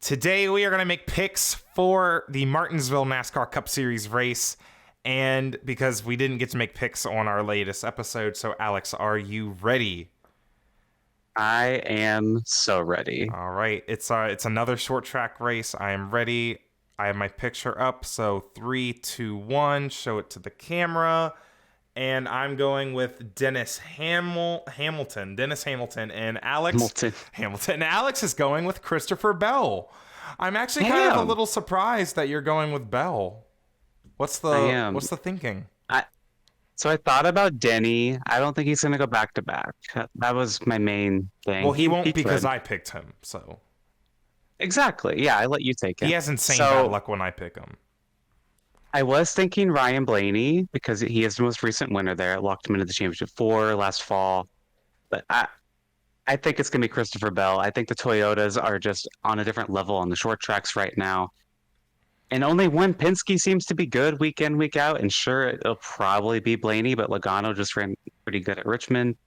Today we are going to make picks for the Martinsville NASCAR Cup Series race, and because we didn't get to make picks on our latest episode, so Alex, are you ready? I am so ready. All right, it's another short track race. I am ready. I have my picture up, so 3, 2, 1, show it to the camera. And I'm going with Hamilton, and Hamilton. And Alex is going with Christopher Bell. I'm actually kind of a little surprised that you're going with Bell. What's the thinking? So I thought about Denny. I don't think he's going to go back to back. That was my main thing. Well, he won't because I picked him. So exactly. Yeah, I let you take it. He has insane bad luck when I pick him. I was thinking Ryan Blaney because he is the most recent winner there. It locked him into the championship 4 last fall. But I think it's going to be Christopher Bell. I think the Toyotas are just on a different level on the short tracks right now. And only one Penske seems to be good week in, week out. And sure, it'll probably be Blaney, but Logano just ran pretty good at Richmond.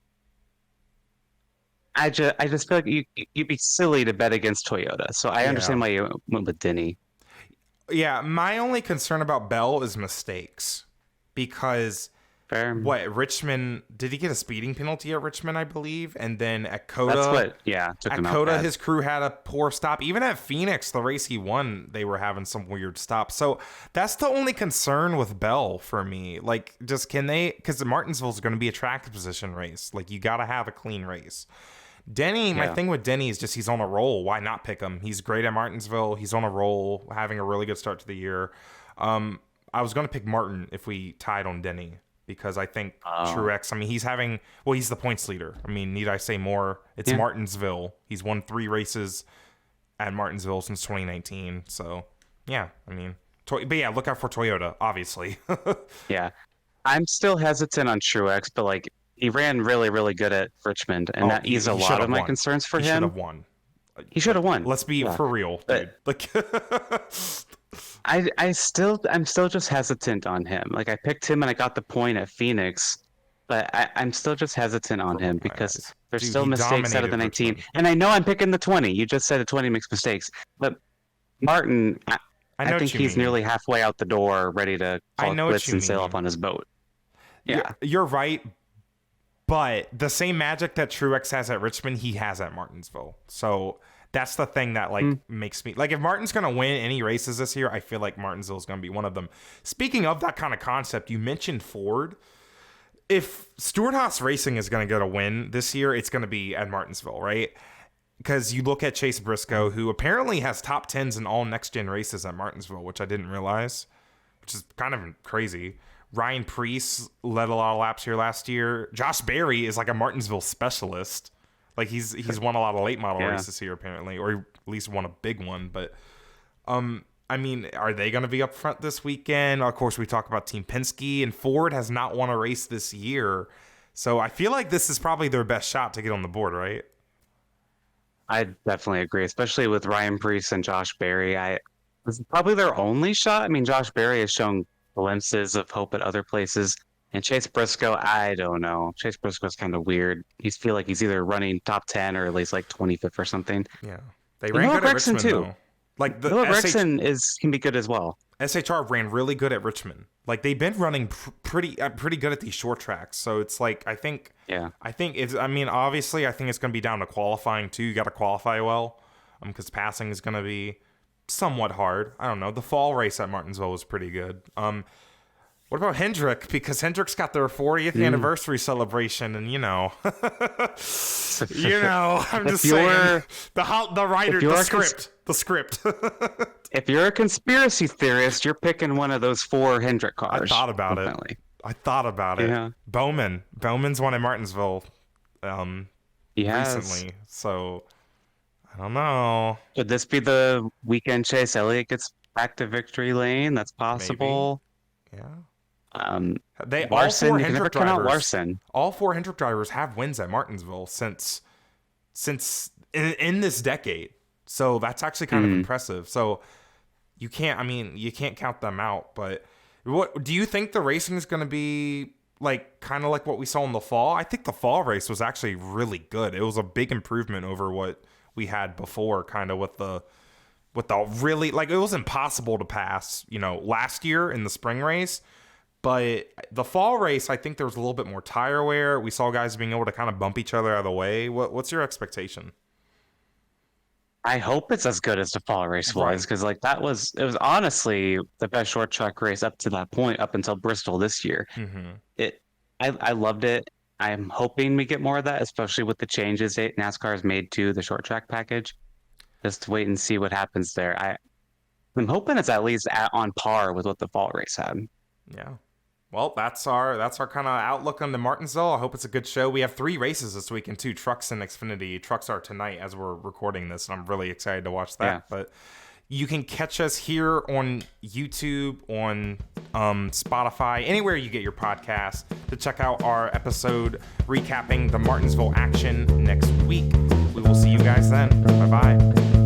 I just feel like you'd be silly to bet against Toyota. So I understand why you went with Denny. Yeah, my only concern about Bell is mistakes. Because Richmond, did he get a speeding penalty at Richmond, I believe? And then at COTA, took him out bad. His crew had a poor stop. Even at Phoenix, the race he won, they were having some weird stops. So that's the only concern with Bell for me. Like, just because Martinsville is going to be a track position race. Like, you got to have a clean race. Denny, my thing with Denny is just he's on a roll. Why not pick him? He's great at Martinsville. He's on a roll, having a really good start to the year. I was going to pick Martin if we tied on Denny because I think Truex, he's the points leader. I mean, need I say more? It's Martinsville. He's won 3 races at Martinsville since 2019. So, yeah, I mean, but yeah, look out for Toyota, obviously. Yeah. I'm still hesitant on Truex, but like, he ran really, really good at Richmond, and that eased a lot of my concerns for him. He should have won. He should have won. Let's be for real, dude. Like, I'm still just hesitant on him. Like, I picked him and I got the point at Phoenix, but I'm still just hesitant on him because there's still mistakes out of the 19. Richmond. And I know I'm picking the 20. You just said the 20 makes mistakes, but Martin, I think he's nearly halfway out the door, ready to call quits and sail up on his boat. Yeah, you're right. But the same magic that Truex has at Richmond, he has at Martinsville. So that's the thing that makes me like, if Martin's going to win any races this year, I feel like Martinsville is going to be one of them. Speaking of that kind of concept, you mentioned Ford. If Stewart-Haas Racing is going to get a win this year, it's going to be at Martinsville, right? Because you look at Chase Briscoe, who apparently has top 10s in all next-gen races at Martinsville, which I didn't realize, which is kind of crazy. Ryan Preece led a lot of laps here last year. Josh Berry is like a Martinsville specialist. Like he's won a lot of late model races here apparently, or at least won a big one. But I mean, are they going to be up front this weekend? Of course, we talk about Team Penske, and Ford has not won a race this year. So I feel like this is probably their best shot to get on the board, right? I definitely agree, especially with Ryan Preece and Josh Berry. This is probably their only shot. I mean, Josh Berry has shown glimpses of hope at other places. And Chase Briscoe, I don't know. Chase Briscoe's kind of weird. You feel like he's either running top 10 or at least like 25th or something. Yeah. They ran good at Richmond, too. Like the Rexon can be good as well. SHR ran really good at Richmond. Like they've been running pretty good at these short tracks. So it's like, I think obviously I think it's going to be down to qualifying too. You got to qualify well because passing is going to be somewhat hard. I don't know. The fall race at Martinsville was pretty good. What about Hendrick? Because Hendrick's got their 40th anniversary celebration, and I'm just saying the script. If you're a conspiracy theorist, you're picking one of those 4 Hendrick cars. I thought about it. Yeah. Bowman's won in Martinsville recently, so I don't know. Could this be the weekend Chase Elliott gets back to victory lane? That's possible. Maybe. Yeah. Larson, you can never count out Larson. All 4 Hendrick drivers have wins at Martinsville since in this decade. So that's actually kind of impressive. So you can't count them out. But what do you think the racing is going to be like? Kind of like what we saw in the fall. I think the fall race was actually really good. It was a big improvement over what we had before, kind of with the with the really, like, it was impossible to pass, last year in the spring race. But the fall race, I think there was a little bit more tire wear. We saw guys being able to kind of bump each other out of the way. What's your expectation? I hope it's as good as the fall race Right. was, because like it was honestly the best short track race up to that point, up until Bristol this year. Mm-hmm. I loved it. I'm hoping we get more of that, especially with the changes that NASCAR has made to the short track package. Just wait and see what happens there. I'm hoping it's at least on par with what the fall race had. Yeah. Well, that's our kind of outlook on the Martinsville. I hope it's a good show. We have 3 races this weekend too. Trucks and Xfinity. Trucks are tonight as we're recording this, and I'm really excited to watch that. Yeah. But you can catch us here on YouTube, on Spotify, anywhere you get your podcasts, to check out our episode recapping the Martinsville action next week. We will see you guys then. Bye-bye.